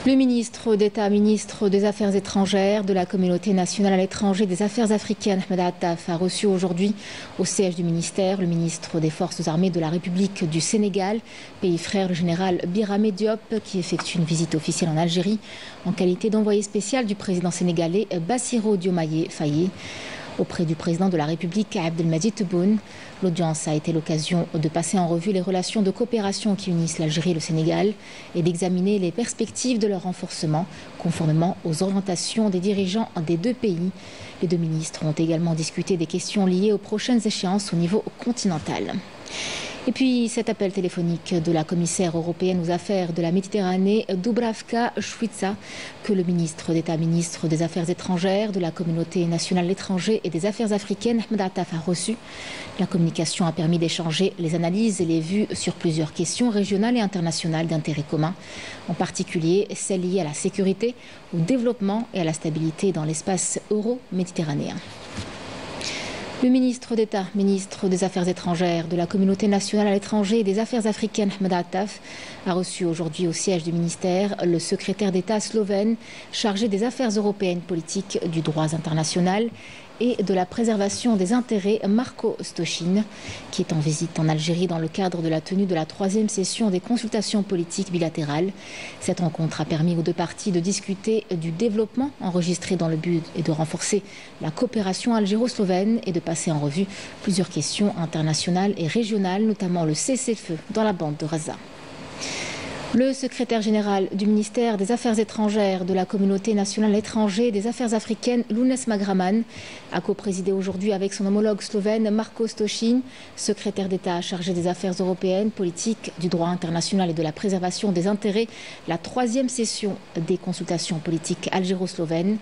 Le ministre d'État, ministre des Affaires étrangères de la communauté nationale à l'étranger des Affaires africaines, Ahmed Attaf, a reçu aujourd'hui au siège du ministère le ministre des Forces armées de la République du Sénégal, pays frère, le général Birame Diop, qui effectue une visite officielle en Algérie en qualité d'envoyé spécial du président sénégalais Bassirou Diomaye Faye auprès du président de la République Abdelmadjid Tebboune. L'audience a été l'occasion de passer en revue les relations de coopération qui unissent l'Algérie et le Sénégal et d'examiner les perspectives de leur renforcement conformément aux orientations des dirigeants des deux pays. Les deux ministres ont également discuté des questions liées aux prochaines échéances au niveau continental. Et puis cet appel téléphonique de la commissaire européenne aux affaires de la Méditerranée, Dubravka Šuica, que le ministre d'État, ministre des Affaires étrangères de la communauté nationale à l'étranger et des Affaires africaines, Ahmed Attaf, a reçu. La communication a permis d'échanger les analyses et les vues sur plusieurs questions régionales et internationales d'intérêt commun, en particulier celles liées à la sécurité, au développement et à la stabilité dans l'espace euro-méditerranéen. Le ministre d'État, ministre des Affaires étrangères de la communauté nationale à l'étranger et des Affaires africaines, Ahmed Attaf, a reçu aujourd'hui au siège du ministère le secrétaire d'État slovène chargé des affaires européennes, politiques, du droit international et de la préservation des intérêts, Marko Stošin, qui est en visite en Algérie dans le cadre de la tenue de la 3e session des consultations politiques bilatérales. Cette rencontre a permis aux deux parties de discuter du développement enregistré dans le but de renforcer la coopération algéro-slovène et de passer en revue plusieurs questions internationales et régionales, notamment le cessez-le-feu dans la bande de Gaza. Le secrétaire général du ministère des Affaires étrangères de la communauté nationale à l'étranger et des Affaires africaines, Lounes Magraman, a coprésidé aujourd'hui avec son homologue slovène Marko Stošin, secrétaire d'État chargé des affaires européennes, politiques, du droit international et de la préservation des intérêts, la 3e session des consultations politiques algéro-slovènes.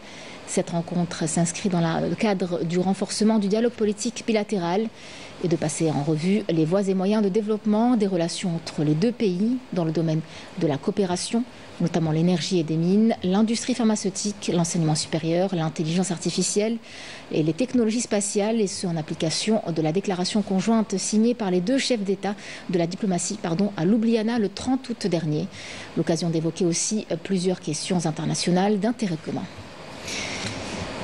Cette rencontre s'inscrit dans le cadre du renforcement du dialogue politique bilatéral et de passer en revue les voies et moyens de développement des relations entre les deux pays dans le domaine de la coopération, notamment l'énergie et des mines, l'industrie pharmaceutique, l'enseignement supérieur, l'intelligence artificielle et les technologies spatiales, et ce en application de la déclaration conjointe signée par les deux chefs d'État de la diplomatie à Ljubljana le 30 août dernier. L'occasion d'évoquer aussi plusieurs questions internationales d'intérêt commun.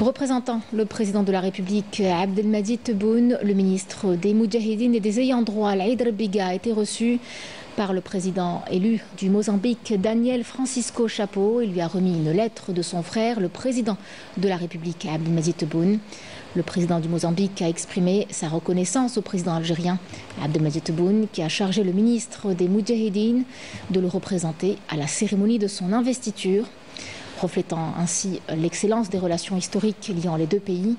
Représentant le président de la République, Abdelmadjid Tebboune, le ministre des Moudjahidines et des ayants droit, Aïdr Biga, a été reçu par le président élu du Mozambique, Daniel Francisco Chapo. Il lui a remis une lettre de son frère, le président de la République, Abdelmadjid Tebboune. Le président du Mozambique a exprimé sa reconnaissance au président algérien, Abdelmadjid Tebboune, qui a chargé le ministre des Moudjahidines de le représenter à la cérémonie de son investiture. Reflétant ainsi l'excellence des relations historiques liant les deux pays,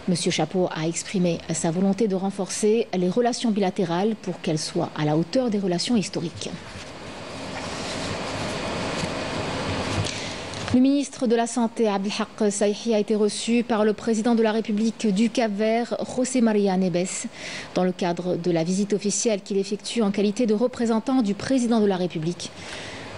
M. Chapo a exprimé sa volonté de renforcer les relations bilatérales pour qu'elles soient à la hauteur des relations historiques. Le ministre de la Santé, Abdelhak Saïhi, a été reçu par le président de la République du Cap-Vert, José Maria Neves, dans le cadre de la visite officielle qu'il effectue en qualité de représentant du président de la République.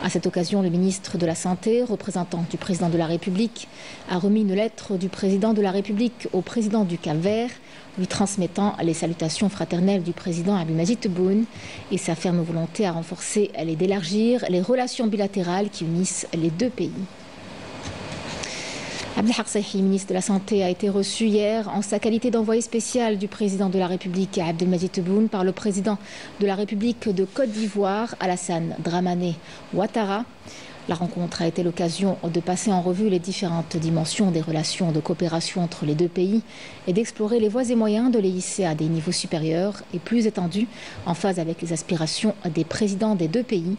À cette occasion, le ministre de la Santé, représentant du président de la République, a remis une lettre du président de la République au président du Cap-Vert, lui transmettant les salutations fraternelles du président Abdelmadjid Tebboune et sa ferme volonté à renforcer et d'élargir les relations bilatérales qui unissent les deux pays. Abdelhak Saïhi, ministre de la Santé, a été reçu hier en sa qualité d'envoyé spécial du président de la République, Abdelmadjid Tebboune, par le président de la République de Côte d'Ivoire, Alassane Dramane Ouattara. La rencontre a été l'occasion de passer en revue les différentes dimensions des relations de coopération entre les deux pays et d'explorer les voies et moyens de les hisser à des niveaux supérieurs et plus étendus en phase avec les aspirations des présidents des deux pays.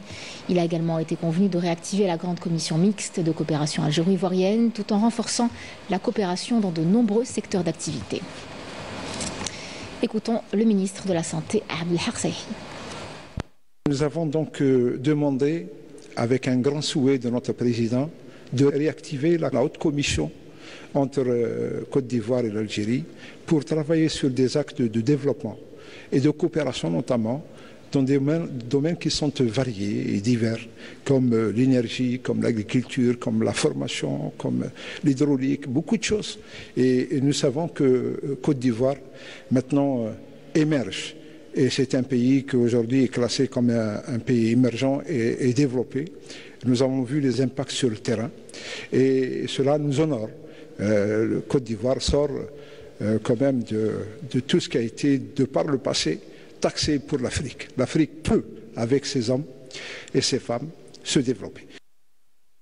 Il a également été convenu de réactiver la grande commission mixte de coopération algéro-ivoirienne tout en renforçant la coopération dans de nombreux secteurs d'activité. Écoutons le ministre de la Santé, Abdelhak Saïhi. Nous avons donc demandé, avec un grand souhait de notre président, de réactiver la haute commission entre Côte d'Ivoire et l'Algérie pour travailler sur des actes de développement et de coopération notamment dans des domaines qui sont variés et divers, comme l'énergie, comme l'agriculture, comme la formation, comme l'hydraulique, beaucoup de choses. Et nous savons que Côte d'Ivoire maintenant émerge. Et c'est un pays qui aujourd'hui est classé comme un pays émergent et développé. Nous avons vu les impacts sur le terrain et cela nous honore. Le Côte d'Ivoire sort quand même de tout ce qui a été, de par le passé, taxé pour l'Afrique. L'Afrique peut, avec ses hommes et ses femmes, se développer.